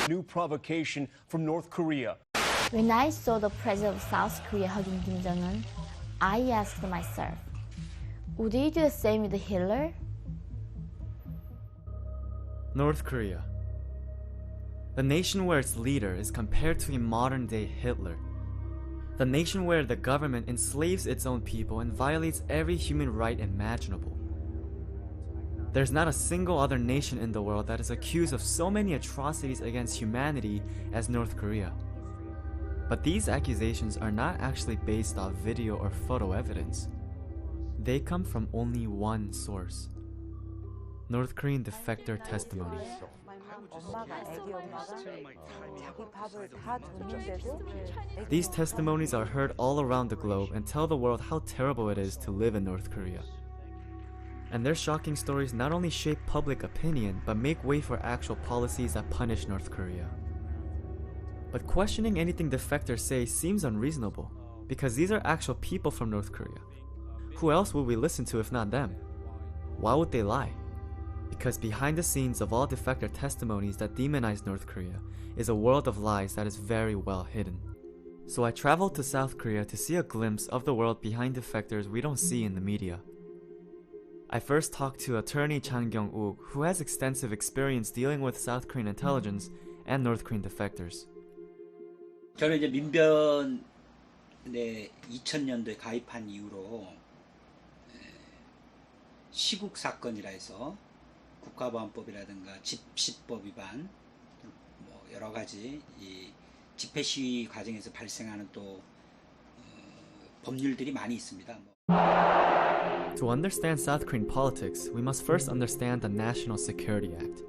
New provocation from North Korea. When I saw the president of South Korea hugging Kim Jong-un, I asked myself, would he do the same with Hitler? North Korea. The nation where its leader is compared to a modern-day Hitler. The nation where the government enslaves its own people and violates every human right imaginable. There's not a single other nation in the world that is accused of so many atrocities against humanity as North Korea. But these accusations are not actually based off video or photo evidence. They come from only one source: North Korean defector testimonies. These testimonies are heard all around the globe and tell the world how terrible it is to live in North Korea. And their shocking stories not only shape public opinion, but make way for actual policies that punish North Korea. But questioning anything defectors say seems unreasonable, because these are actual people from North Korea. Who else would we listen to if not them? Why would they lie? Because behind the scenes of all defector testimonies that demonize North Korea is a world of lies that is very well hidden. So I traveled to South Korea to see a glimpse of the world behind defectors we don't see in the media. I first talked to attorney Chang Kyung-uk, who has extensive experience dealing with South Korean intelligence and North Korean defectors. 저는 이제 민변에 2000년도에 가입한 이후로 시국 사건이라 해서 국가보안법이라든가 집시법 위반, 뭐 여러 가지 이 집회 시위 과정에서 발생하는 또 법률들이 많이 있습니다. To understand South Korean politics, we must first understand the National Security Act.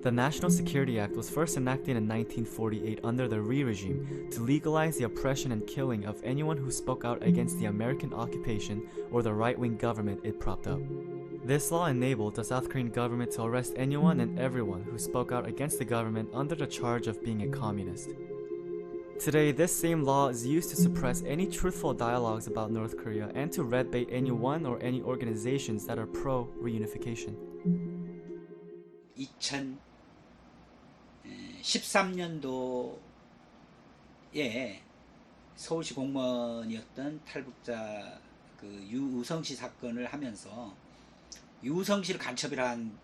The National Security Act was first enacted in 1948 under the Rhee regime to legalize the oppression and killing of anyone who spoke out against the American occupation or the right-wing government it propped up. This law enabled the South Korean government to arrest anyone and everyone who spoke out against the government under the charge of being a communist. Today, this same law is used to suppress any truthful dialogues about North Korea and to red bait anyone or any organizations that are pro-reunification. 2013년도에 서울시 공무원이었던 탈북자 그 유우성 씨 사건을 하면서 유우성 씨를 간첩이라 한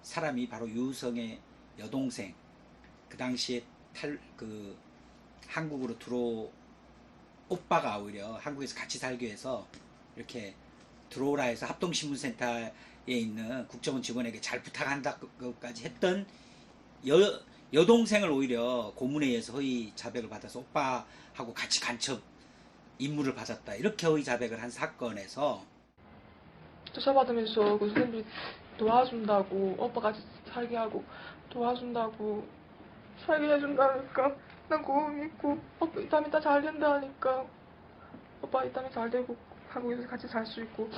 사람이 바로 유우성의 여동생, 그 당시에 한국으로 오빠가 오히려 한국에서 같이 살기 위해서 이렇게 들어오라 해서 합동신문센터에 있는 국정원 직원에게 잘 부탁한다고까지 했던 여동생을 오히려 고문에 의해서 허위 자백을 받아서 오빠하고 같이 간첩 임무를 받았다, 이렇게 허위 자백을 한 사건에서 조사받으면서 그 선생님이 도와준다고, 오빠 같이 살게 하고 도와준다고 살게 해준다니까 난 그거 믿고, 오빠 이따 잘 된다 하니까, 오빠 이따 잘 되고 한국에서 같이 살 수 있고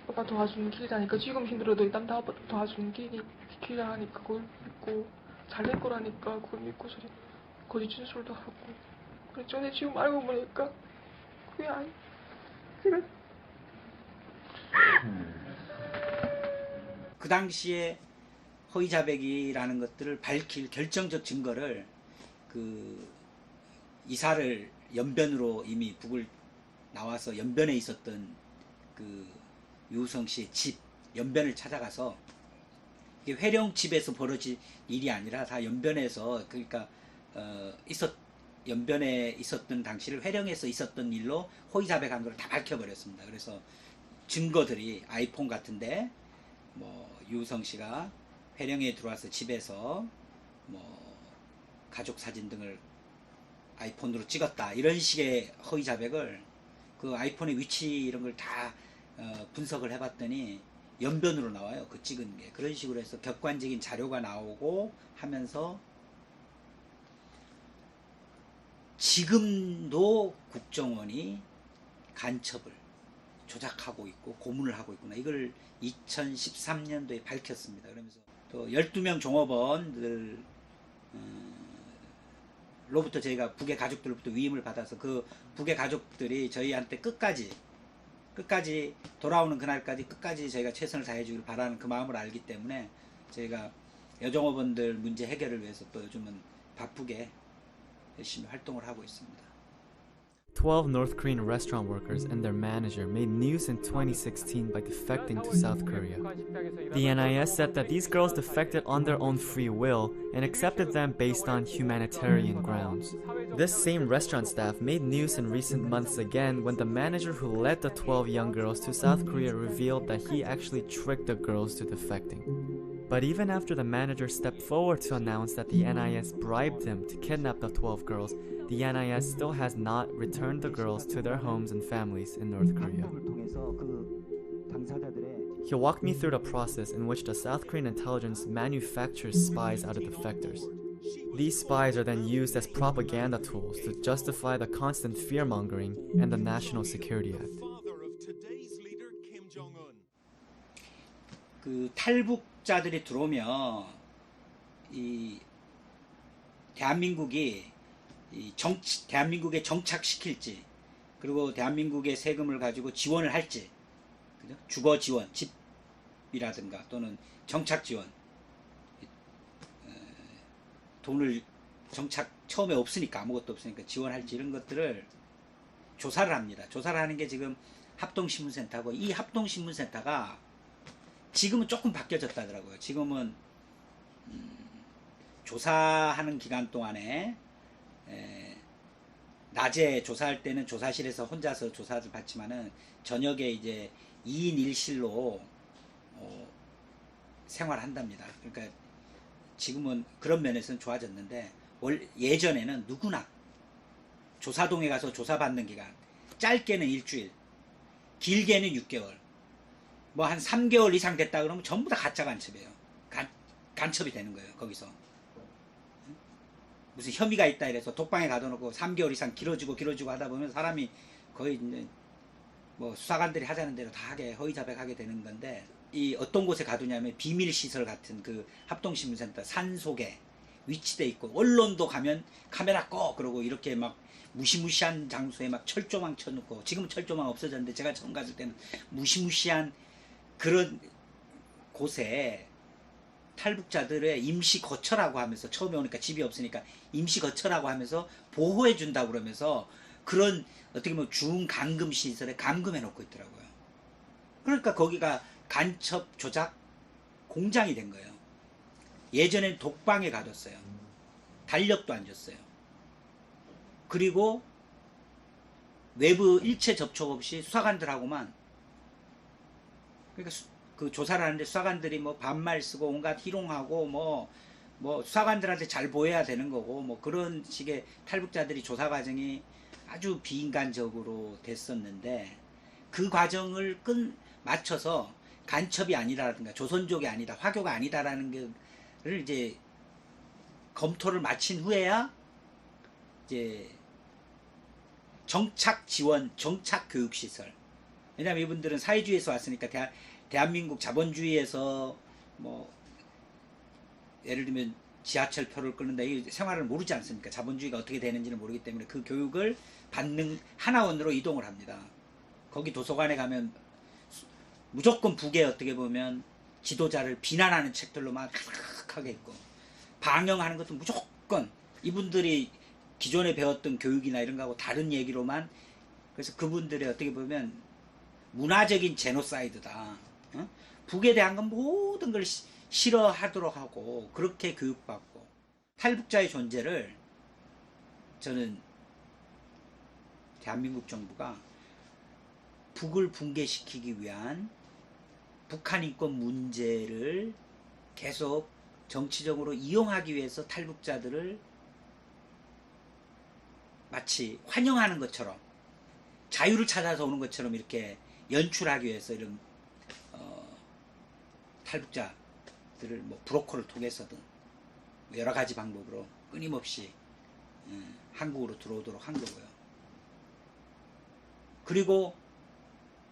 오빠 도와주는 길이라니까, 지금 힘들어도 이따 다 오빠 도와주는 길이라 하니까 그걸 믿고 잘 될 거라니까 그걸 믿고 소리 거짓 진술도 하고 그랬죠. 근데 지금 알고 보니까 그게 제가 그 당시에 허위 자백이라는 것들을 밝힐 결정적 증거를 그 이사를 연변으로 이미 북을 나와서 연변에 있었던 그 유우성 씨의 집 연변을 찾아가서, 이게 회령 집에서 벌어진 일이 아니라 다 연변에서, 그러니까 연변에 있었던 당시를 회령에서 있었던 일로 허위 자백한 걸 다 밝혀버렸습니다. 그래서 증거들이 아이폰 같은데 뭐 유우성 씨가 회령에 들어와서 집에서 뭐 가족 사진 등을 아이폰으로 찍었다, 이런 식의 허위 자백을, 그 아이폰의 위치 이런 걸 다 분석을 해봤더니 연변으로 나와요, 그 찍은 게. 그런 식으로 해서 객관적인 자료가 나오고 하면서 지금도 국정원이 간첩을 조작하고 있고 고문을 하고 있구나, 이걸 2013년도에 밝혔습니다. 그러면서 또 12명 종업원들 로부터 저희가 북의 가족들로부터 위임을 받아서 그 북의 가족들이 저희한테 끝까지 돌아오는 그날까지 끝까지 저희가 최선을 다해주길 바라는 그 마음을 알기 때문에 저희가 여종업원들 문제 해결을 위해서 또 요즘은 바쁘게 열심히 활동을 하고 있습니다. 12 North Korean restaurant workers and their manager made news in 2016 by defecting to South Korea. The NIS said that these girls defected on their own free will and accepted them based on humanitarian grounds. This same restaurant staff made news in recent months again when the manager who led the 12 young girls to South Korea revealed that he actually tricked the girls to defecting. But even after the manager stepped forward to announce that the NIS bribed him to kidnap the 12 girls, the NIS still has not returned the girls to their homes and families in North Korea. He walked me through the process in which the South Korean intelligence manufactures spies out of defectors. These spies are then used as propaganda tools to justify the constant fear-mongering and the National Security Act. 그 탈북자들이 들어오면 이 대한민국이 대한민국에 정착시킬지, 그리고 대한민국의 세금을 가지고 지원을 할지, 그죠? 주거 지원, 집이라든가 또는 정착 지원, 돈을 정착 처음에 없으니까, 아무것도 없으니까 지원할지, 이런 것들을 조사를 합니다. 조사를 하는 게 지금 합동신문센터고, 이 합동신문센터가 지금은 조금 바뀌어졌다더라고요. 지금은 조사하는 기간 동안에 낮에 조사할 때는 조사실에서 혼자서 조사를 받지만은 저녁에 이제 2인 1실로 생활한답니다. 그러니까 지금은 그런 면에서는 좋아졌는데, 예전에는 누구나 조사동에 가서 조사받는 기간, 짧게는 일주일, 길게는 6개월, 뭐 한 3개월 이상 됐다 그러면 전부 다 가짜 간첩이에요. 간첩이 되는 거예요. 거기서 무슨 혐의가 있다 이래서 독방에 가둬놓고 3개월 이상 길어지고 하다 보면 사람이 거의 이제 뭐 수사관들이 하자는 대로 다 하게, 허위자백하게 되는 건데, 이 어떤 곳에 가두냐면 비밀시설 같은 그 합동신문센터 산속에 위치돼 있고, 언론도 가면 카메라 꺼 그러고 이렇게 막 무시무시한 장소에 막 철조망 쳐놓고, 지금은 철조망 없어졌는데 제가 처음 갔을 때는 무시무시한 그런 곳에 탈북자들의 임시 거처라고 하면서, 처음에 오니까 집이 없으니까 임시 거처라고 하면서 보호해 준다고 그러면서 그런 어떻게 보면 중감금 시설에 감금해 놓고 있더라고요. 그러니까 거기가 간첩 조작 공장이 된 거예요. 예전엔 독방에 가뒀어요. 달력도 안 줬어요. 그리고 외부 일체 접촉 없이 수사관들하고만, 그러니까 그 조사를 하는데 수사관들이 뭐 반말 쓰고 온갖 희롱하고 뭐 수사관들한테 잘 보여야 되는 거고, 뭐 그런 식의 탈북자들이 조사 과정이 아주 비인간적으로 됐었는데, 그 과정을 맞춰서 간첩이 아니라든가 조선족이 아니다, 화교가 아니다라는 거를 이제 검토를 마친 후에야 이제 정착 지원, 정착 교육 시설. 왜냐하면 이분들은 사회주의에서 왔으니까 대한민국 자본주의에서 뭐 예를 들면 지하철표를 끊는다, 이 생활을 모르지 않습니까? 자본주의가 어떻게 되는지는 모르기 때문에 그 교육을 받는 하나원으로 이동을 합니다. 거기 도서관에 가면 무조건 북에 어떻게 보면 지도자를 비난하는 책들로 막 가득하게 있고, 방영하는 것도 무조건 이분들이 기존에 배웠던 교육이나 이런 거하고 다른 얘기로만, 그래서 그분들의 어떻게 보면 문화적인 제노사이드다. 북에 대한 건 모든 걸 싫어하도록 하고 그렇게 교육받고, 탈북자의 존재를 저는 대한민국 정부가 북을 붕괴시키기 위한 북한 인권 문제를 계속 정치적으로 이용하기 위해서 탈북자들을 마치 환영하는 것처럼, 자유를 찾아서 오는 것처럼 이렇게 연출하기 위해서 이런 탈북자들을 뭐 브로커를 통해서든 여러 가지 방법으로 끊임없이 한국으로 들어오도록 한 거고요. 그리고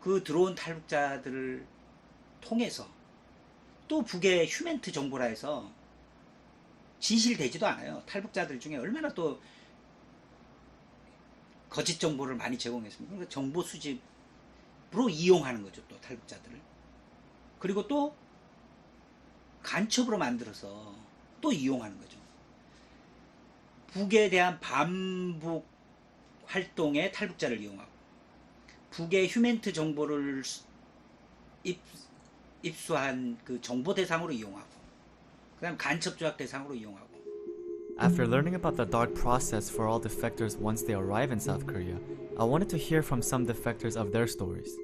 그 들어온 탈북자들을 통해서 또 북의 휴멘트 정보라 해서 진실되지도 않아요. 탈북자들 중에 얼마나 또 거짓 정보를 많이 제공했습니다. 그러니까 정보 수집으로 이용하는 거죠, 또 탈북자들을. 그리고 또 간첩으로 만들어서 또 이용하는 거죠. 북에 대한 반북 활동에 탈북자를 이용하고 북의 휴멘트 정보를 입수한 그 정보 대상으로 이용하고 그다음 간첩 조작 대상으로 이용하고. After learning about the dark process for all defectors once they arrive in South Korea, I wanted to hear from some defectors of their stories.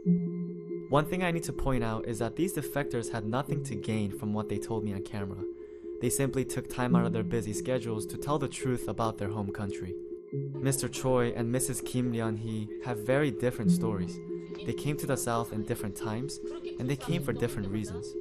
One thing I need to point out is that these defectors had nothing to gain from what they told me on camera. They simply took time out of their busy schedules to tell the truth about their home country. Mr. Choi and Mrs. Kim Ryun-hee have very different stories. They came to the South in different times, and they came for different reasons.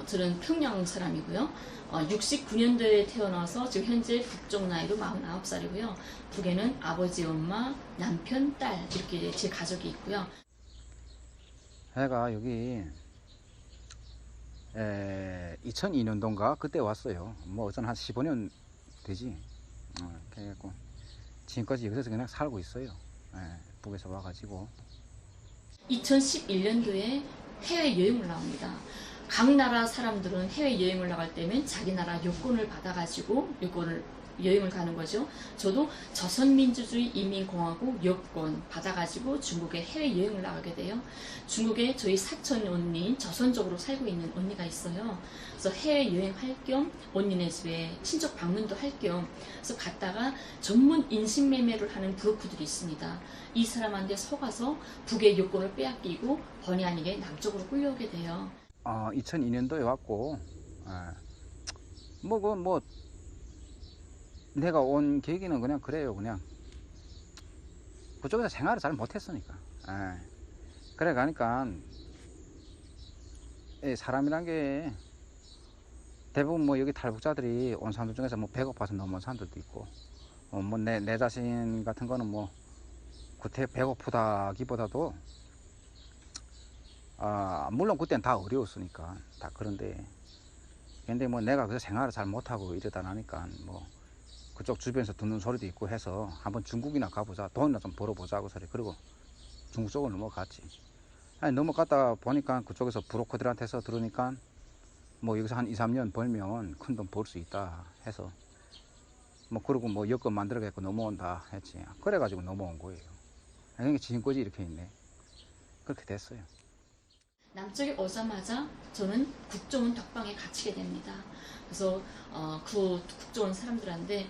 저는 평양 사람이고요. 69년도에 태어나서 지금 현재 북쪽 나이로 49살이고요. 북에는 아버지, 엄마, 남편, 딸 이렇게 제 가족이 있고요. 제가 여기 2002년도인가 그때 왔어요. 뭐 어전 한 15년 되지. 그래갖고 지금까지 여기서 그냥 살고 있어요. 북에서 와가지고. 2011년도에 해외 여행을 나옵니다. 각 나라 사람들은 해외 여행을 나갈 때면 자기 나라 여권을 받아가지고 여행을 가는 거죠. 저도 조선민주주의 인민공화국 여권 받아가지고 중국에 해외 여행을 나가게 돼요. 중국에 저희 사촌 언니인 조선족으로 살고 있는 언니가 있어요. 그래서 해외 여행할 겸 언니네 집에 친척 방문도 할 겸 그래서 갔다가 전문 인신매매를 하는 브로커들이 있습니다. 이 사람한테 속아서 북의 여권을 빼앗기고 번이 아니게 남쪽으로 끌려오게 돼요. 2002년도에 왔고, 내가 온 계기는 그냥 그래요. 그냥 그쪽에서 생활을 잘 못했으니까. 그래 가니까 사람이란 게 대부분 뭐 여기 탈북자들이 온 사람들 중에서 뭐 배고파서 넘어온 사람들도 있고, 뭐 내 자신 같은 거는 뭐 구태 배고프다기보다도 물론 그때는 다 어려웠으니까 다 그런데 근데 뭐 내가 그래서 생활을 잘 못하고 이러다 나니까 뭐 그쪽 주변에서 듣는 소리도 있고 해서 한번 중국이나 가보자, 돈이나 좀 벌어보자고 소리. 그리고 중국 쪽으로 넘어갔지. 넘어갔다 보니까 그쪽에서 브로커들한테서 들으니까 뭐 여기서 한 2, 3년 벌면 큰 돈 벌 수 있다 해서 뭐 그러고 뭐 여권 만들어갖고 넘어온다 했지. 그래가지고 넘어온 거예요. 그러니까 지금까지 이렇게 있네. 그렇게 됐어요. 남쪽에 오자마자 저는 국정원 덕방에 갇히게 됩니다. 그래서 그 국정원 사람들한테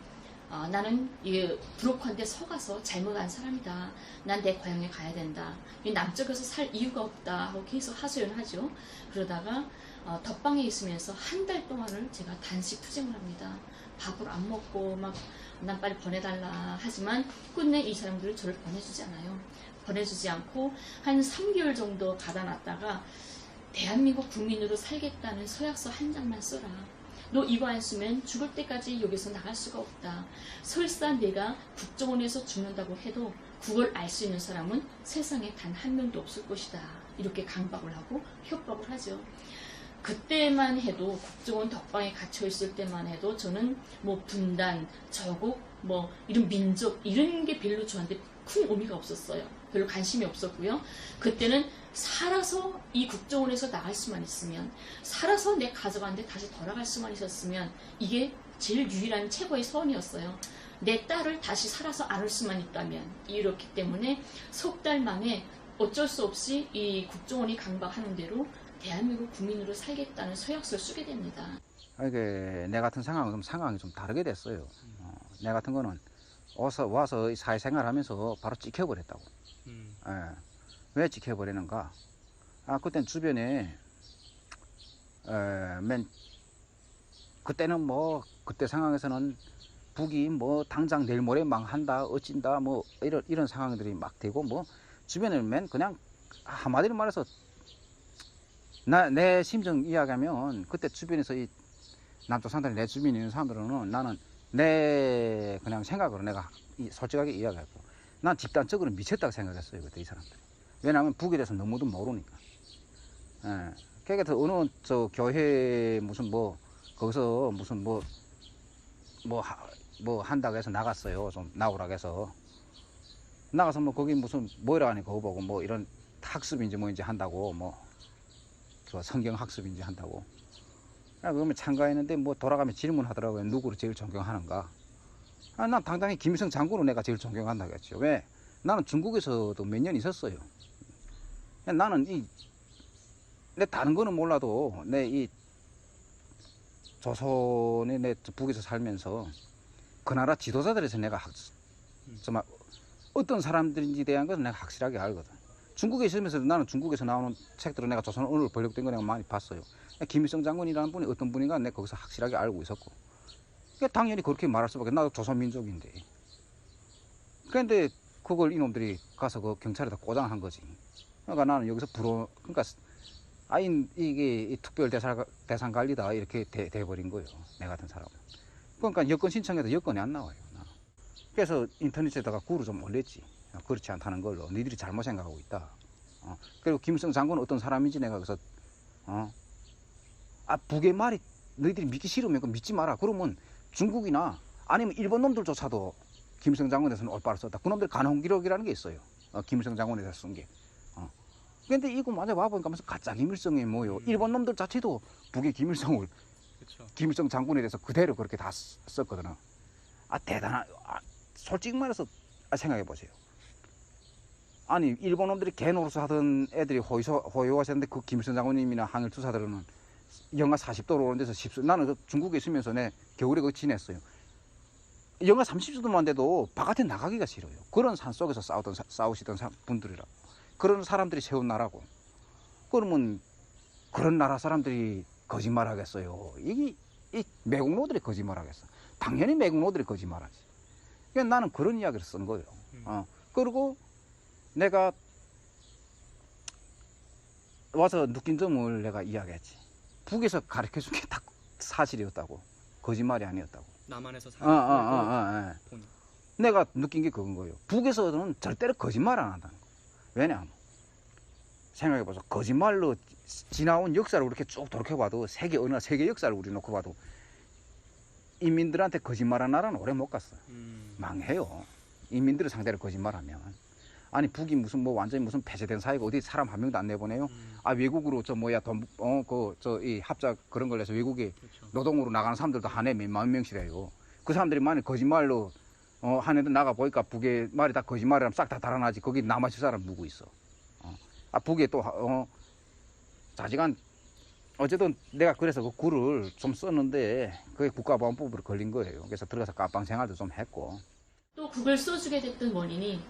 나는 이 브로커한테 속아서 잘못한 사람이다. 난 내 고향에 가야 된다. 이 남쪽에서 살 이유가 없다 하고 계속 하소연하죠. 그러다가 덕방에 있으면서 한 달 동안을 제가 단식 투쟁을 합니다. 밥을 안 먹고 막 난 빨리 보내달라 하지만 끝내 이 사람들은 저를 보내주지 않아요. 보내주지 않고 한 3개월 정도 가다 놨다가 대한민국 국민으로 살겠다는 서약서 한 장만 써라. 너 이거 안 쓰면 죽을 때까지 여기서 나갈 수가 없다. 설사 내가 국정원에서 죽는다고 해도 그걸 알 수 있는 사람은 세상에 단 한 명도 없을 것이다. 이렇게 강박을 하고 협박을 하죠. 그때만 해도 국정원 덕방에 갇혀 있을 때만 해도 저는 뭐 분단, 저국, 뭐 이런 민족 이런 게 별로 저한테 큰 의미가 없었어요. 별로 관심이 없었고요. 그때는 살아서 이 국정원에서 나갈 수만 있으면, 살아서 내 가족한테 다시 돌아갈 수만 있었으면 이게 제일 유일한 최고의 소원이었어요. 내 딸을 다시 살아서 안을 수만 있다면. 이렇기 때문에 석 달 만에 어쩔 수 없이 이 국정원이 강박하는 대로 대한민국 국민으로 살겠다는 서약서를 쓰게 됩니다. 내 같은 상황은 상황이 좀 다르게 됐어요. 내 같은 거는 와서 사회생활하면서 바로 찍혀버렸다고. 왜 찍혀버리는가? 그땐 주변에 그때는 뭐 그때 상황에서는 북이 뭐 당장 내일 모레 망한다, 어찐다, 뭐 이런 상황들이 막 되고 뭐 주변에 그냥 한마디로 말해서 내 심정 이야기하면 그때 주변에서 이 남쪽 사람들 내 주변에 있는 사람들은 나는 내 그냥 생각으로 내가 솔직하게 이야기하고 난 집단적으로 미쳤다고 생각했어요 그때 이 사람들. 왜냐하면 북에 대해서 너무도 모르니까. 그러니까 어느 저 교회 무슨 뭐 거기서 무슨 뭐 한다고 해서 나갔어요. 좀 나오라고 해서 나가서 뭐 거기 무슨 뭐라 하니 그거 보고 뭐 이런 학습인지 뭐인지 한다고 뭐 저 성경 학습인지 한다고. 그러면 참가했는데 뭐 돌아가면 질문하더라고요. 누구를 제일 존경하는가? 난 당당히 김일성 장군을 내가 제일 존경한다고 했죠. 왜? 나는 중국에서도 몇 년 있었어요. 나는 내 다른 거는 몰라도 내 이 조선에 내 북에서 살면서 그 나라 지도자들에서 내가 정말 어떤 사람들인지 대한 것을 내가 확실하게 알거든. 중국에 있으면서도 나는 중국에서 나오는 책들을 내가 조선 언어로 번역된 거 내가 많이 봤어요. 김일성 장군이라는 분이 어떤 분인가 내가 거기서 확실하게 알고 있었고. 그러니까 당연히 그렇게 말할 수밖에. 나도 조선민족인데. 그런데 그걸 이놈들이 가서 그 경찰에다 꼬장한 거지. 그러니까 나는 여기서 그러니까 이게 특별 대상 관리다 이렇게 돼버린 거예요. 내 같은 사람은. 그러니까 여권 신청해도 여권이 안 나와요. 그래서 인터넷에다가 글을 좀 올렸지. 그렇지 않다는 걸로. 너희들이 잘못 생각하고 있다. 그리고 김일성 장군은 어떤 사람인지 내가 그래서 북의 말이 너희들이 믿기 싫으면 믿지 마라. 그러면 중국이나 아니면 일본 놈들조차도 김일성 장군에 대해서는 올바로 썼다. 그놈들 간홍기록이라는 게 있어요. 김일성 장군에 대해서 쓴 게. 근데 이거 맞아 와보니까 가짜 김일성이 뭐요. 일본 놈들 자체도 북의 김일성을 그쵸. 김일성 장군에 대해서 그대로 그렇게 다 썼거든요. 대단한. 솔직히 말해서 생각해 보세요. 아니 일본 놈들이 개노릇 하던 애들이 호요하셨는데 그 김일성 장군님이나 항일 투사들은 영하 40도로 오는 데서 나는 그 중국에 있으면서 내 겨울에 거기 지냈어요. 영하 30도만 돼도 바깥에 나가기가 싫어요. 그런 산 속에서 싸우시던 분들이라. 그런 사람들이 세운 나라고. 그러면 그런 나라 사람들이 거짓말 하겠어요. 이 매국노들이 거짓말 하겠어. 당연히 매국노들이 거짓말하지. 그러니까 나는 그런 이야기를 쓴 거예요. 그리고 내가 와서 느낀 점을 내가 이야기했지. 북에서 가르쳐준 게 다 사실이었다고. 거짓말이 아니었다고. 남한에서 내가 느낀 게 그건 거예요. 북에서는 절대로 거짓말 안 한다는 거예요. 왜냐하면 생각해보자. 거짓말로 지나온 역사를 이렇게 쭉 돌이켜봐도 어느 세계 역사를 우리 놓고 봐도 인민들한테 거짓말한 나라는 오래 못 갔어. 망해요. 인민들을 상대로 거짓말하면. 아니 북이 무슨 완전히 무슨 폐쇄된 사회가 어디 사람 한 명도 안 내보내요. 외국으로 이 합작 그런 걸 해서 외국에 노동으로 나가는 사람들도 한 해 몇만 명씩이에요. 그 사람들이 만약 거짓말로 한 해도 나가 보니까 북의 말이 다 거짓말이라면 싹 다 달아나지. 거기 남아있을 사람 누구 있어? 북에 또 자지간 어쨌든 내가 그래서 그 글을 좀 썼는데 그게 국가보안법으로 걸린 거예요. 그래서 들어가서 깜빵 생활도 좀 했고. 또 그걸 써주게 됐던 원인이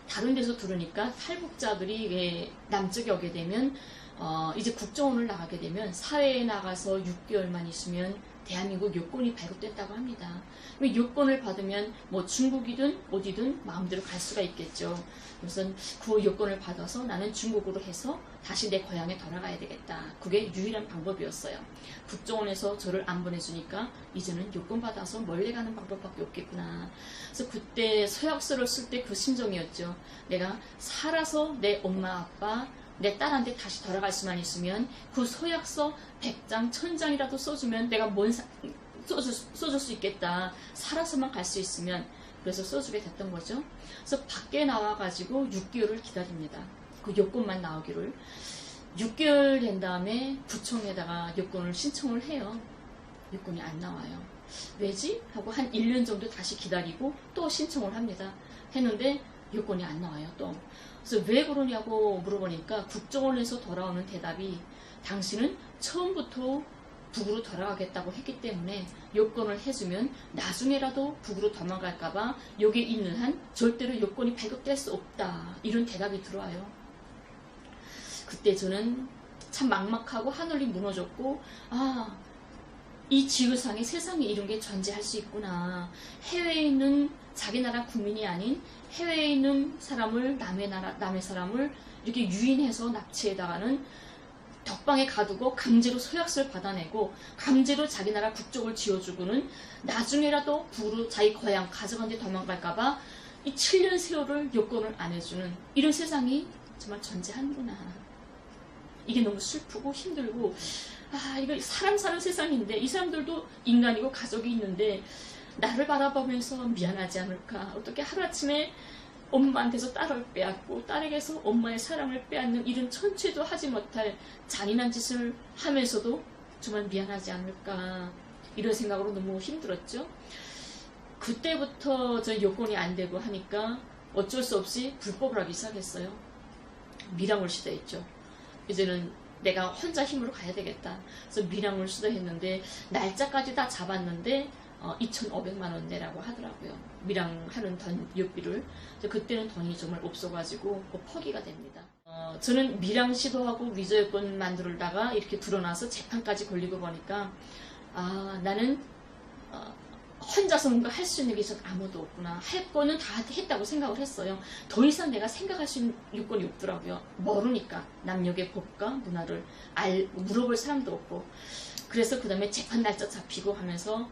다른 데서 들으니까 탈북자들이 남쪽에 오게 되면 이제 국정원을 나가게 되면 사회에 나가서 6개월만 있으면 대한민국 여권이 발급됐다고 합니다. 여권을 받으면 뭐 중국이든 어디든 마음대로 갈 수가 있겠죠. 그래서 그 여권을 받아서 나는 중국으로 해서 다시 내 고향에 돌아가야 되겠다. 그게 유일한 방법이었어요. 국정원에서 저를 안 보내주니까 이제는 여권 받아서 멀리 가는 방법밖에 없겠구나. 그래서 그때 서약서를 쓸 때 그 심정이었죠. 내가 살아서 내 엄마 아빠 내 딸한테 다시 돌아갈 수만 있으면 그 서약서 100장 1000장이라도 써주면 내가 써줄 수 있겠다. 살아서만 갈 수 있으면. 그래서 써주게 됐던 거죠. 그래서 밖에 나와가지고 6개월을 기다립니다. 그 여권만 나오기를. 6개월 된 다음에 구청에다가 여권을 신청을 해요. 여권이 안 나와요. 왜지? 하고 한 1년 정도 다시 기다리고 또 신청을 합니다. 했는데 여권이 안 나와요. 또. 그래서 왜 그러냐고 물어보니까 국정원에서 돌아오는 대답이 당신은 처음부터 북으로 돌아가겠다고 했기 때문에 여권을 해주면 나중에라도 북으로 도망갈까봐 여기에 있는 한 절대로 여권이 발급될 수 없다. 이런 대답이 들어와요. 그때 저는 참 막막하고 하늘이 무너졌고 이 지구상에 세상에 이런 게 존재할 수 있구나. 해외에 있는 자기 나라 국민이 아닌 해외에 있는 사람을 남의 사람을 이렇게 유인해서 납치해다가는 덕방에 가두고 강제로 서약서를 받아내고 강제로 자기 나라 국적을 지어주고는 나중에라도 북으로 자기 고향 가져간 데 도망갈까봐 이 7년 세월을 여권을 안 해주는 이런 세상이 정말 존재하는구나. 이게 너무 슬프고 힘들고 이거 사람 사는 세상인데 이 사람들도 인간이고 가족이 있는데 나를 바라보면서 미안하지 않을까. 어떻게 하루아침에 엄마한테서 딸을 빼앗고 딸에게서 엄마의 사랑을 빼앗는 이런 천추에도 하지 못할 잔인한 짓을 하면서도 정말 미안하지 않을까 이런 생각으로 너무 힘들었죠. 그때부터 저 여건이 안 되고 하니까 어쩔 수 없이 불법을 하기 시작했어요. 밀항을 시도했죠. 이제는 내가 혼자 힘으로 가야 되겠다. 그래서 밀항을 시도했는데 날짜까지 다 잡았는데 2,500만 원 내라고 하더라고요. 밀항하는 연비를. 그때는 돈이 정말 없어가지고 포기가 됩니다. 저는 밀항 시도하고 위조 여권 만들다가 이렇게 드러나서 재판까지 걸리고 보니까 나는 혼자서 뭔가 할 수 있는 게 전 아무도 없구나. 할 거는 다 했다고 생각을 했어요. 더 이상 내가 생각할 수 있는 요건이 없더라고요. 모르니까 남녀의 법과 문화를 물어볼 사람도 없고. 그래서 그 다음에 재판 날짜 잡히고 하면서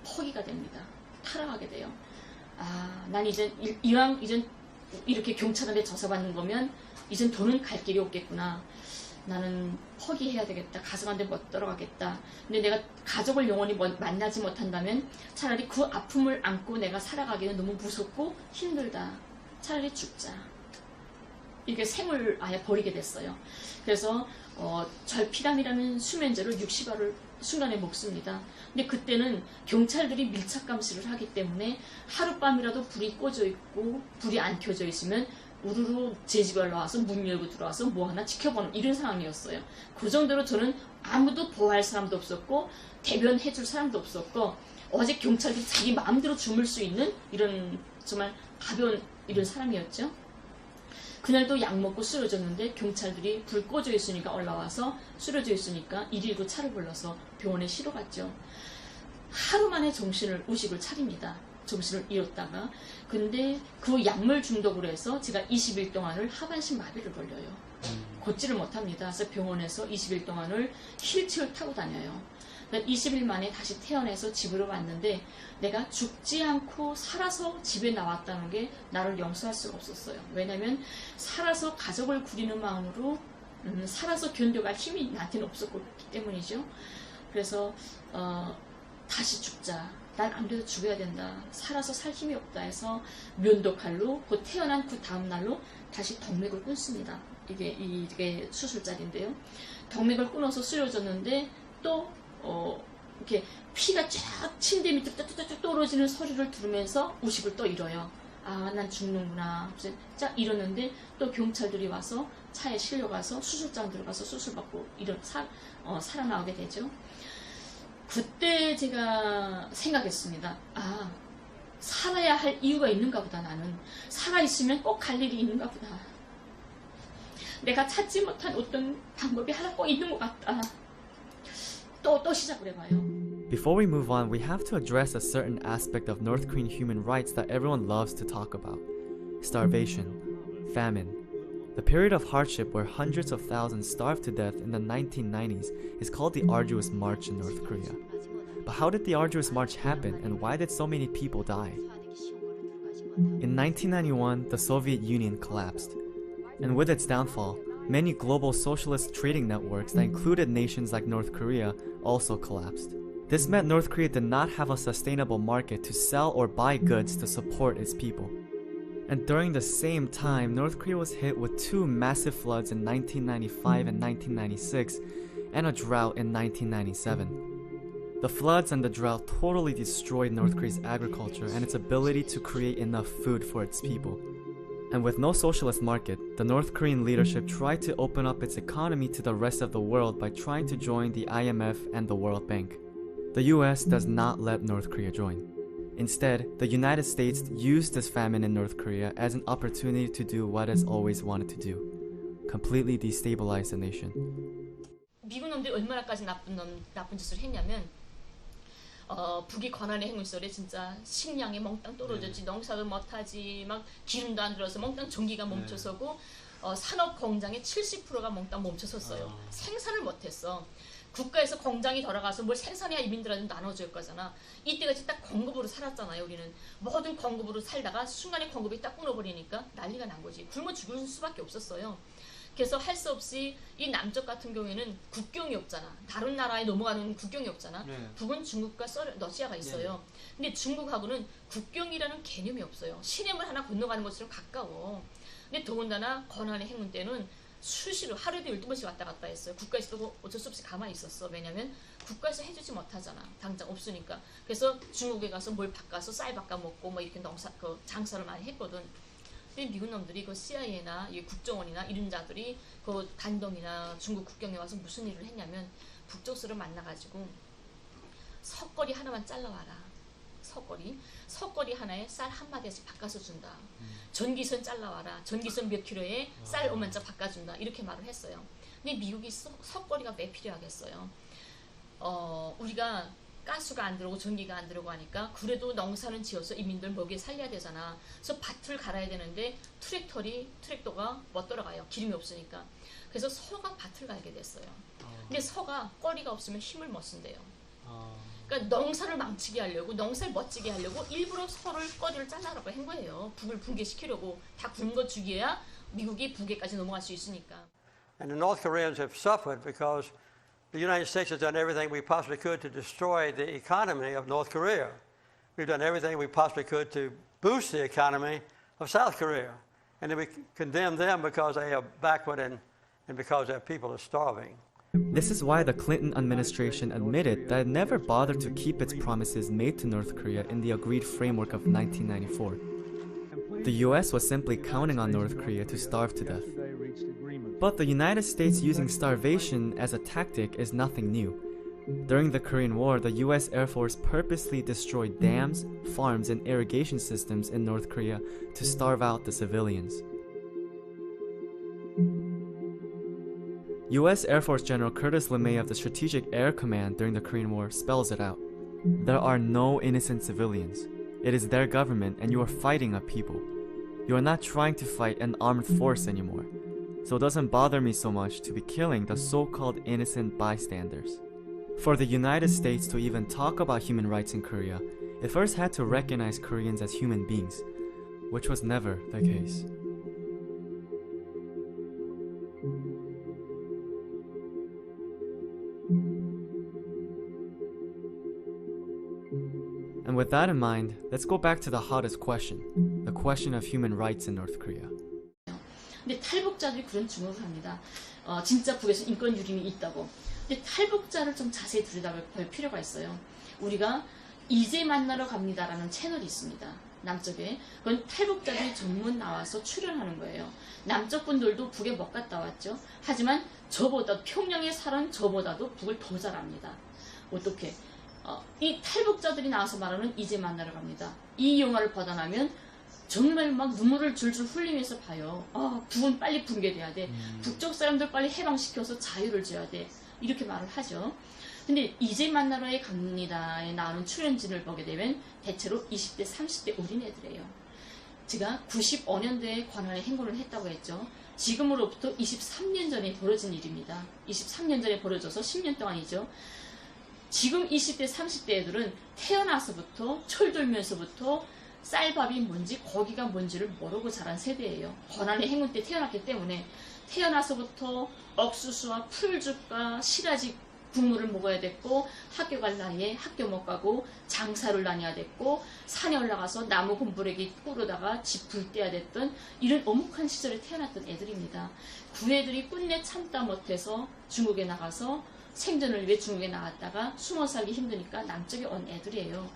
포기가 됩니다. 타락하게 돼요. 난 이제 이왕 이젠 이렇게 경찰한테 조사받는 거면 이젠 돈은 갈 길이 없겠구나. 나는 포기해야 되겠다. 가정한테 못 들어가겠다. 근데 내가 가족을 영원히 만나지 못한다면 차라리 그 아픔을 안고 내가 살아가기는 너무 무섭고 힘들다. 차라리 죽자. 이렇게 생을 아예 버리게 됐어요. 그래서 절피람이라는 수면제로 60알을 순간에 먹습니다. 근데 그때는 경찰들이 밀착 감시를 하기 때문에 하룻밤이라도 불이 꺼져 있고 불이 안 켜져 있으면 우르르 제 집에 올라와서 문 열고 들어와서 뭐 하나 지켜보는 이런 상황이었어요. 그 정도로 저는 아무도 보호할 사람도 없었고 대변해줄 사람도 없었고 어제 경찰들이 자기 마음대로 주물 수 있는 이런 정말 가벼운 이런 사람이었죠. 그날도 약 먹고 쓰러졌는데 경찰들이 불 꺼져 있으니까 올라와서 쓰러져 있으니까 119 차를 불러서 병원에 실어갔죠. 하루 만에 의식을 차립니다. 정신을 잃었다가. 근데 그 약물 중독으로 해서 제가 20일 동안을 하반신 마비를 걸려요. 걷지를 못합니다. 그래서 병원에서 20일 동안을 휠체어를 타고 다녀요. 20일 만에 다시 태어나서 집으로 왔는데 내가 죽지 않고 살아서 집에 나왔다는 게 나를 용서할 수가 없었어요. 왜냐하면 살아서 가족을 구리는 마음으로 살아서 견뎌갈 힘이 나한테는 없었기 때문이죠. 그래서 다시 죽자. 난 아무래도 죽어야 된다. 살아서 살 힘이 없다 해서 면도칼로 그 태어난 그 다음 날로 다시 덕맥을 끊습니다. 이게 수술자리인데요. 덕맥을 끊어서 쓰러졌는데 또 이렇게 피가 쫙 침대 밑에 뚝뚝뚝 떨어지는 소리를 들으면서 의식을 또 잃어요. 난 죽는구나. 쫙 잃었는데 또 경찰들이 와서 차에 실려가서 수술장 들어가서 수술받고 살아나오게 되죠. 그때 제가 생각했습니다. 살아야 할 이유가 있는가 보다. 나는 살아있으면 꼭 갈 일이 있는가 보다. 내가 찾지 못한 어떤 방법이 하나 꼭 있는 것 같다. 또 시작을 해봐요. Before we move on, we have to address a certain aspect of North Korean human rights that everyone loves to talk about. Starvation, famine. The period of hardship where hundreds of thousands starved to death in the 1990s is called the Arduous March in North Korea. But how did the Arduous March happen and why did so many people die? In 1991, the Soviet Union collapsed. And with its downfall, many global socialist trading networks that included nations like North Korea also collapsed. This meant North Korea did not have a sustainable market to sell or buy goods to support its people. And during the same time, North Korea was hit with two massive floods in 1995 and 1996, and a drought in 1997. The floods and the drought totally destroyed North Korea's agriculture and its ability to create enough food for its people. And with no socialist market, the North Korean leadership tried to open up its economy to the rest of the world by trying to join the IMF and the World Bank. The US does not let North Korea join. Instead, the United States used this famine in North Korea as an opportunity to do what it's always wanted to do: completely destabilize the nation. 미국 놈들이 얼마나까지 나쁜 짓을 했냐면 북이 권한의 행운 시절에 진짜 식량이 몽땅 떨어졌지, 농사도 못하지, 막 기름도 안 들어서 몽땅 전기가 멈춰서고 산업 공장의 70%가 몽땅 멈춰섰어요. 생산을 못했어. 국가에서 공장이 돌아가서 뭘 생산해야 이민들한테 나눠줄 거잖아. 이때같이 딱 공급으로 살았잖아요. 우리는 모든 공급으로 살다가 순간에 공급이 딱 끊어버리니까 난리가 난 거지. 굶어 죽을 수밖에 없었어요. 그래서 할 수 없이 이 남쪽 같은 경우에는 국경이 없잖아. 다른 나라에 넘어가는 국경이 없잖아. 네. 북은 중국과 러시아가 있어요. 근데 중국하고는 국경이라는 개념이 없어요. 시내물 하나 건너가는 것처럼 가까워. 근데 더군다나 권한의 행군 때는 수시로 하루에도 12번씩 왔다 갔다 했어요. 국가에서도 어쩔 수 없이 가만히 있었어. 왜냐면 국가에서 해주지 못하잖아. 당장 없으니까. 그래서 중국에 가서 뭘 바꿔서 쌀 바꿔 먹고 뭐 이렇게 장사를 많이 했거든. 근데 미국 놈들이 그 CIA나 국정원이나 이런 자들이 그 단동이나 중국 국경에 와서 무슨 일을 했냐면 북쪽수를 만나가지고 석거리 하나만 잘라와라. 석거리 하나에 쌀 한 마디씩 바꿔서 준다. 전기선 잘라와라. 전기선 몇 킬로에 쌀 5만짜 바꿔준다. 이렇게 말을 했어요. 근데 미국이 석거리가 왜 필요하겠어요? 우리가 가스가 안 들어오고 전기가 안 들어오고 하니까 그래도 농사는 지어서 이민들 먹여 살려야 되잖아. 그래서 밭을 갈아야 되는데 트랙터가 못 돌아가요. 기름이 없으니까. 그래서 소가 밭을 갈게 됐어요. 근데 소가 꼬리가 없으면 힘을 못 쓴대요. 그러니까 농사를 망치게 하려고, 농사를 멋지게 하려고 일부러 소를 꼬리를 잘라라고 한 거예요. 북을 붕괴시키려고. 다 굶어 죽여야 미국이 북에까지 넘어갈 수 있으니까. And the North Koreans have suffered because the United States has done everything we possibly could to destroy the economy of North Korea. We've done everything we possibly could to boost the economy of South Korea. And then we condemn them because they are backward and because their people are starving. This is why the Clinton administration admitted that it never bothered to keep its promises made to North Korea in the agreed framework of 1994. The US was simply counting on North Korea to starve to death. But the United States using starvation as a tactic is nothing new. During the Korean War, the US Air Force purposely destroyed dams, farms, and irrigation systems in North Korea to starve out the civilians. US Air Force General Curtis LeMay of the Strategic Air Command during the Korean War spells it out. There are no innocent civilians. It is their government and you are fighting a people. You are not trying to fight an armed force anymore. So it doesn't bother me so much to be killing the so-called innocent bystanders. For the United States to even talk about human rights in Korea, it first had to recognize Koreans as human beings, which was never the case. And with that in mind, let's go back to the hottest question, the question of human rights in North Korea. 근데 탈북자들이 그런 주목을 합니다. 진짜 북에서 인권 유린이 있다고. 근데 탈북자를 좀 자세히 들여다볼 필요가 있어요. 우리가 이제 만나러 갑니다라는 채널이 있습니다. 남쪽에. 그건 탈북자들이 전문 나와서 출연하는 거예요. 남쪽 분들도 북에 못 갔다 왔죠. 하지만 저보다 평양에 살은 저보다도 북을 더 잘 압니다. 어떻게? 이 탈북자들이 나와서 말하는 이제 만나러 갑니다. 이 영화를 보다 나면 정말 막 눈물을 줄줄 흘리면서 봐요. 북은 빨리 붕괴돼야 돼. 북쪽 사람들 빨리 해방시켜서 자유를 줘야 돼. 이렇게 말을 하죠. 근데 이제 만나러에 갑니다에 나오는 출연진을 보게 되면 대체로 20대, 30대 어린애들이에요. 제가 95년도에 관할에 행군을 했다고 했죠. 지금으로부터 23년 전에 벌어진 일입니다. 23년 전에 벌어져서 10년 동안이죠. 지금 20대, 30대 애들은 태어나서부터 철들면서부터 쌀밥이 뭔지 고기가 뭔지를 모르고 자란 세대예요. 고난의 행군 때 태어났기 때문에 태어나서부터 옥수수와 풀죽과 시라지 국물을 먹어야 됐고 학교 갈 나이에 학교 못 가고 장사를 다녀야 됐고 산에 올라가서 나무 곰부레기 꾸르다가 집 불 떼야 됐던 이런 엄혹한 시절에 태어났던 애들입니다. 그 애들이 끝내 참다 못해서 중국에 나가서 생존을 위해 중국에 나갔다가 숨어 살기 힘드니까 남쪽에 온 애들이에요.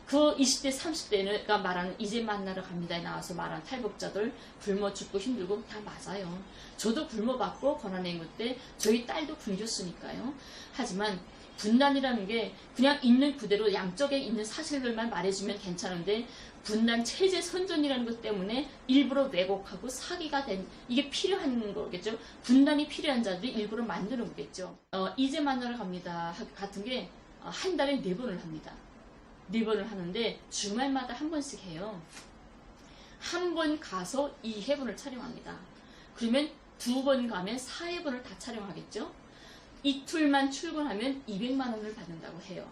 그 20대, 30대가 말하는 이제 만나러 갑니다에 나와서 말한 탈북자들 굶어 죽고 힘들고 다 맞아요. 저도 굶어봤고 고난의 행군 때 저희 딸도 굶겼으니까요. 하지만 분단이라는 게 그냥 있는 그대로 양쪽에 있는 사실들만 말해주면 괜찮은데 분단 체제 선전이라는 것 때문에 일부러 왜곡하고 사기가 된 이게 필요한 거겠죠. 분단이 필요한 자들이 일부러 만드는 거겠죠. 이제 만나러 갑니다 같은 게 한 달에 4번을 합니다. 4번을 하는데 주말마다 한 번씩 해요. 한 번 가서 2회분을 촬영합니다. 그러면 2번 가면 4회분을 다 촬영하겠죠. 이틀만 출근하면 200만 원을 받는다고 해요.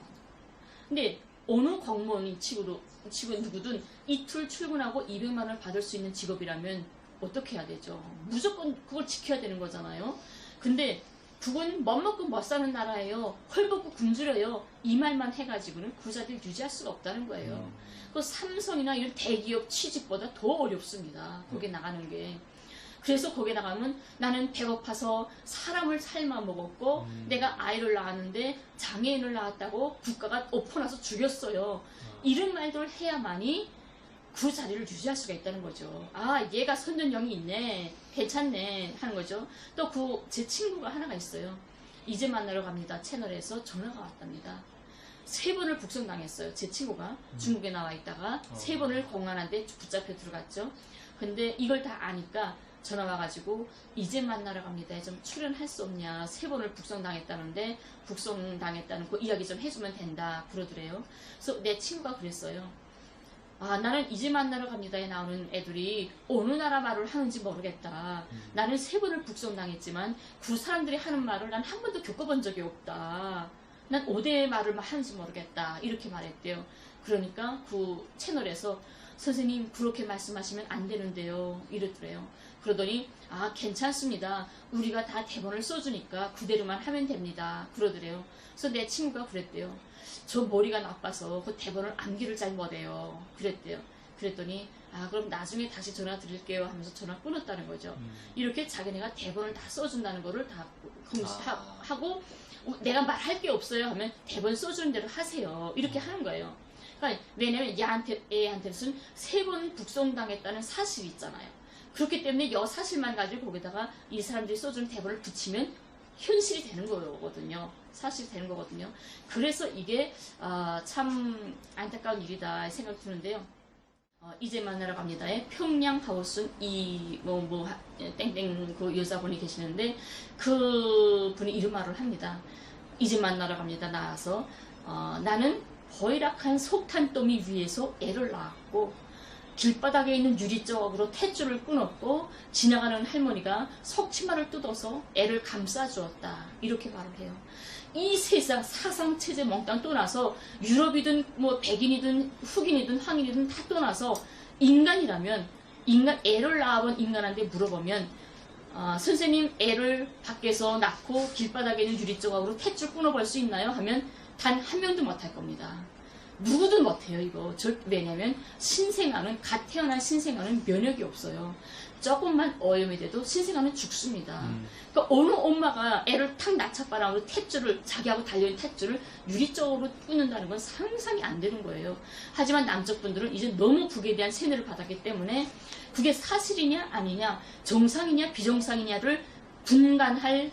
근데 어느 공무원이 치고 누구든 이틀 출근하고 200만 원을 받을 수 있는 직업이라면 어떻게 해야 되죠? 무조건 그걸 지켜야 되는 거잖아요. 근데 그건 못 먹고 못 사는 나라예요. 헐벗고 굶주려요. 이 말만 해가지고는 그 자리를 유지할 수가 없다는 거예요. 그 삼성이나 이런 대기업 취직보다 더 어렵습니다. 거기 나가는 게. 그래서 거기 나가면 나는 배고파서 사람을 삶아 먹었고 내가 아이를 낳았는데 장애인을 낳았다고 국가가 엎어놔서 죽였어요. 이런 말들을 해야만이 그 자리를 유지할 수가 있다는 거죠. 아, 얘가 선전형이 있네, 괜찮네 하는 거죠. 또 제 친구가 하나가 있어요. 이제 만나러 갑니다 채널에서 전화가 왔답니다. 3번을 북송당했어요. 제 친구가 중국에 나와 있다가 3번을 공안한테 붙잡혀 들어갔죠. 근데 이걸 다 아니까 전화 와가지고 이제 만나러 갑니다. 좀 출연할 수 없냐. 3번을 북송당했다는데 북송당했다는 그 이야기 좀 해주면 된다 그러더래요. 그래서 내 친구가 그랬어요. 아, 나는 이제 만나러 갑니다에 나오는 애들이 어느 나라 말을 하는지 모르겠다. 나는 3번을 북송당했지만 그 사람들이 하는 말을 난 한 번도 겪어본 적이 없다. 난 어디의 말을 하는지 모르겠다. 이렇게 말했대요. 그러니까 그 채널에서 선생님 그렇게 말씀하시면 안 되는데요. 이랬더래요. 그러더니 아, 괜찮습니다. 우리가 다 대본을 써주니까 그대로만 하면 됩니다. 그러더래요. 그래서 내 친구가 그랬대요. 저 머리가 나빠서 그 대본을 암기를 잘 못해요. 그랬대요. 그랬더니 아, 그럼 나중에 다시 전화 드릴게요 하면서 전화 끊었다는 거죠. 이렇게 자기네가 대본을 다 써준다는 거를 다 하고 내가 말할 게 없어요 하면 대본 써주는 대로 하세요. 이렇게 하는 거예요. 그러니까 왜냐면 애한테는 3번 북송당했다는 사실이 있잖아요. 그렇기 때문에 이 사실만 가지고 거기다가 이 사람들이 써주는 대본을 붙이면 현실이 되는 거거든요. 사실이 되는 거거든요. 그래서 이게 참 안타까운 일이다 생각 드는데요. 이제 만나러 갑니다에 평양 하우스 땡땡 그 여자분이 계시는데 그 분이 이런 말을 합니다. 이제 만나러 갑니다. 나와서 나는 허이락한 석탄더미 위에서 애를 낳았고 길바닥에 있는 유리조각으로 탯줄을 끊었고 지나가는 할머니가 석치마를 뜯어서 애를 감싸주었다. 이렇게 말을 해요. 이 세상 사상체제 몽땅 떠나서 유럽이든 뭐 백인이든 흑인이든 황인이든 다 떠나서 인간이라면 애를 낳아본 인간한테 물어보면 선생님 애를 밖에서 낳고 길바닥에 있는 유리조각으로 탯줄 끊어볼 수 있나요? 하면 단 한 명도 못할 겁니다. 누구도 못해요 이거. 왜냐면 신생아는 갓 태어난 신생아는 면역이 없어요. 조금만 오염이 돼도 신생아는 죽습니다. 그러니까 어느 엄마가 애를 탁 낳자바람으로 탯줄을 자기하고 달려있는 탯줄을 유리쪽으로 끊는다는 건 상상이 안 되는 거예요. 하지만 남쪽 분들은 이제 너무 그에 대한 세뇌를 받았기 때문에 그게 사실이냐 아니냐 정상이냐 비정상이냐를 분간할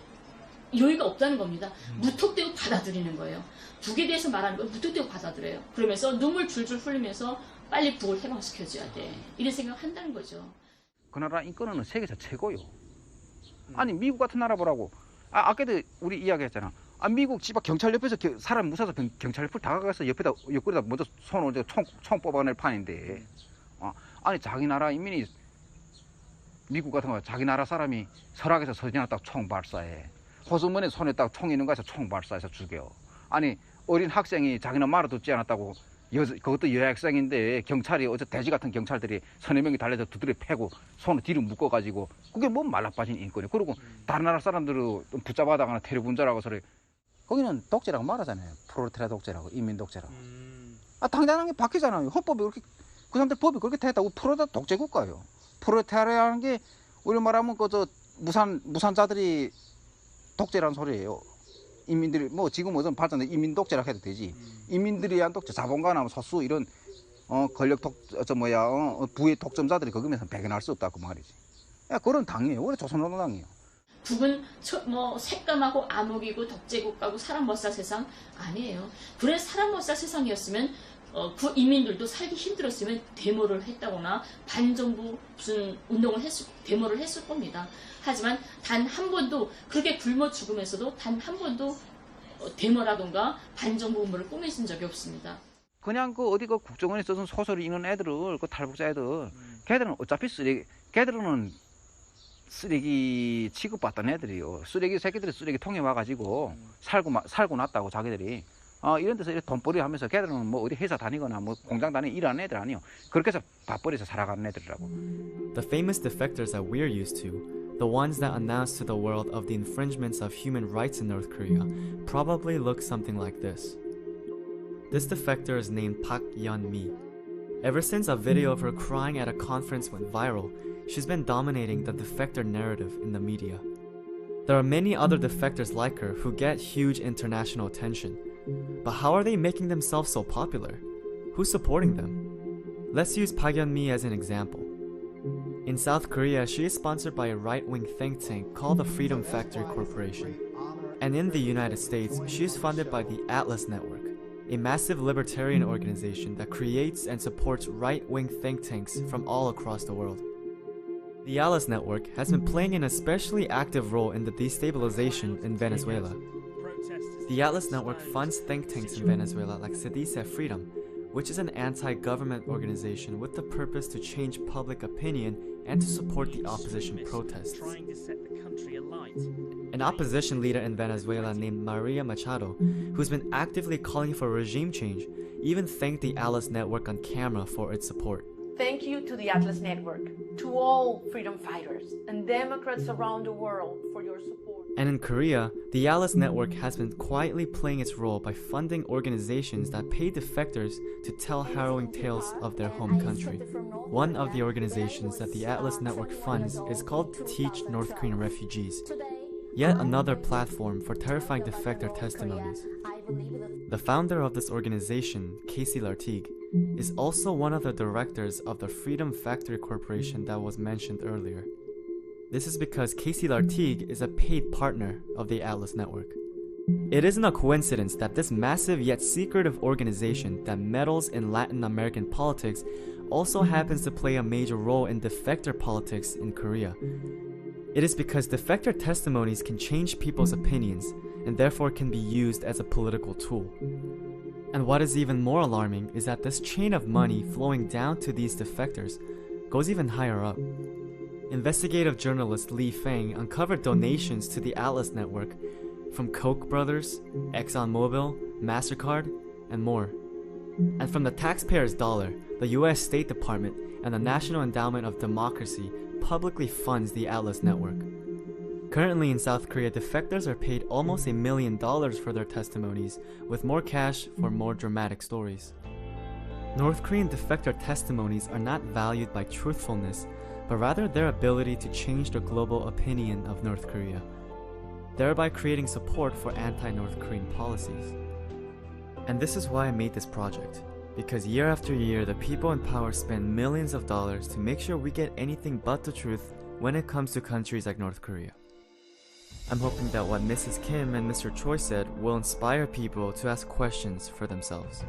여유가 없다는 겁니다. 무턱대고 받아들이는 거예요. 북에 대해서 말하는 걸 무턱대고 받아들여요. 그러면서 눈물 줄줄 흘리면서 빨리 북을 해방시켜줘야 돼. 이런 생각을 한다는 거죠. 그 나라 인권은 세계에서 최고요. 아니 미국 같은 나라 보라고. 아까도 우리 이야기했잖아. 미국 집 앞 경찰 옆에서 사람 무사서 경찰 옆을 다가가서 옆구리다 먼저 손을 총 뽑아낼 판인데. 아니 자기 나라 인민이 미국 같은 거 자기 나라 사람이 설악에서 서지나 딱 총 발사해. 호수문에 손에 딱 총 있는 거에서 총 발사해서 죽여. 아니 어린 학생이 자기는 말을 듣지 않았다고 그것도 여학생인데 경찰이 어제 돼지 같은 경찰들이 서너 명이 달려서 두드려 패고 손을 뒤로 묶어가지고 그게 뭐 말라빠진 인권이에요. 그리고 다른 나라 사람들을 붙잡아다가나 테러분자라고 소리 거기는 독재라고 말하잖아요. 프롤레타리아 독재라고 인민 독재라고. 당장한 게 바뀌잖아요. 헌법이 그렇게 그 사람들 법이 그렇게 됐다고 프롤레타리아 독재 국가예요. 프롤레타리아라는 게 우리 말하면 그저 무산자들이 독재라는 소리예요. 인민들이 뭐 지금 어떤 발전된 인민 독재라 해도 되지. 인민들이 한 독재, 자본가나 소수 이런 권력 부의 독점자들이 거기면서 배견할 수 없다 그 말이지. 그런 당이에요. 원래 조선노동당이에요. 북은 뭐 색감하고 암흑이고 독재국가고 사람 못 살 세상 아니에요. 그래 사람 못 살 세상이었으면 그 인민들도 살기 힘들었으면 데모를 했다거나 반정부 무슨 운동을 데모를 했을 겁니다. 하지만 단 한 번도 그렇게 굶어 죽으면서도 단 한 번도 데모라든가 반정부 운동을 꾸며진 적이 없습니다. 그냥 그 어디 그 국정원에 써준 소설을 읽는 애들을 그 탈북자 애들 걔들은 어차피 걔들은 쓰레기 취급받던 애들이요. 쓰레기 새끼들이 쓰레기통에 와가지고 살고 났다고 자기들이. 이런 데서 이렇게 돈벌이 하면서 걔들은 뭐 어디 회사 다니거나 뭐 공장 다니는 일하는 애들 아니요. 그렇게 해서 밥벌이에서 살아가는 애들이라고. The famous defectors that we're used to, the ones that announce to the world of the infringements of human rights in North Korea, probably look something like this. This defector is named Park Yeon-mi. Ever since a video of her crying at a conference went viral, she's been dominating the defector narrative in the media. There are many other defectors like her who get huge international attention. But how are they making themselves so popular? Who's supporting them? Let's use Park Yeon-mi as an example. In South Korea, she is sponsored by a right-wing think tank called the Freedom Factory Corporation. And in the United States, she is funded by the Atlas Network, a massive libertarian organization that creates and supports right-wing think tanks from all across the world. The Atlas Network has been playing an especially active role in the destabilization in Venezuela. The Atlas Network funds think tanks in Venezuela like Se Dice Freedom, which is an anti-government organization with the purpose to change public opinion and to support the opposition protests. An opposition leader in Venezuela named Maria Machado, who's been actively calling for regime change, even thanked the Atlas Network on camera for its support. Thank you to the Atlas Network, to all freedom fighters and Democrats around the world for your support. And in Korea, the Atlas Network has been quietly playing its role by funding organizations that pay defectors to tell harrowing tales of their home country. One of the organizations that the Atlas Network funds is called Teach North Korean Refugees, yet another platform for terrifying defector testimonies. The founder of this organization, Casey Lartigue, is also one of the directors of the Freedom Factory Corporation that was mentioned earlier. This is because Casey Lartigue is a paid partner of the Atlas Network. It isn't a coincidence that this massive yet secretive organization that meddles in Latin American politics also happens to play a major role in defector politics in Korea. It is because defector testimonies can change people's opinions and therefore can be used as a political tool. And what is even more alarming is that this chain of money flowing down to these defectors goes even higher up. Investigative journalist Lee Fang uncovered donations to the Atlas Network from Koch brothers, ExxonMobil, MasterCard, and more. And from the taxpayer's dollar, the US State Department and the National Endowment of Democracy publicly funds the Atlas Network. Currently in South Korea, defectors are paid almost $1 million for their testimonies, with more cash for more dramatic stories. North Korean defector testimonies are not valued by truthfulness, but rather their ability to change the global opinion of North Korea, thereby creating support for anti-North Korean policies. And this is why I made this project, because year after year, the people in power spend millions of dollars to make sure we get anything but the truth when it comes to countries like North Korea. I'm hoping that what Mrs. Kim and Mr. Choi said will inspire people to ask questions for themselves.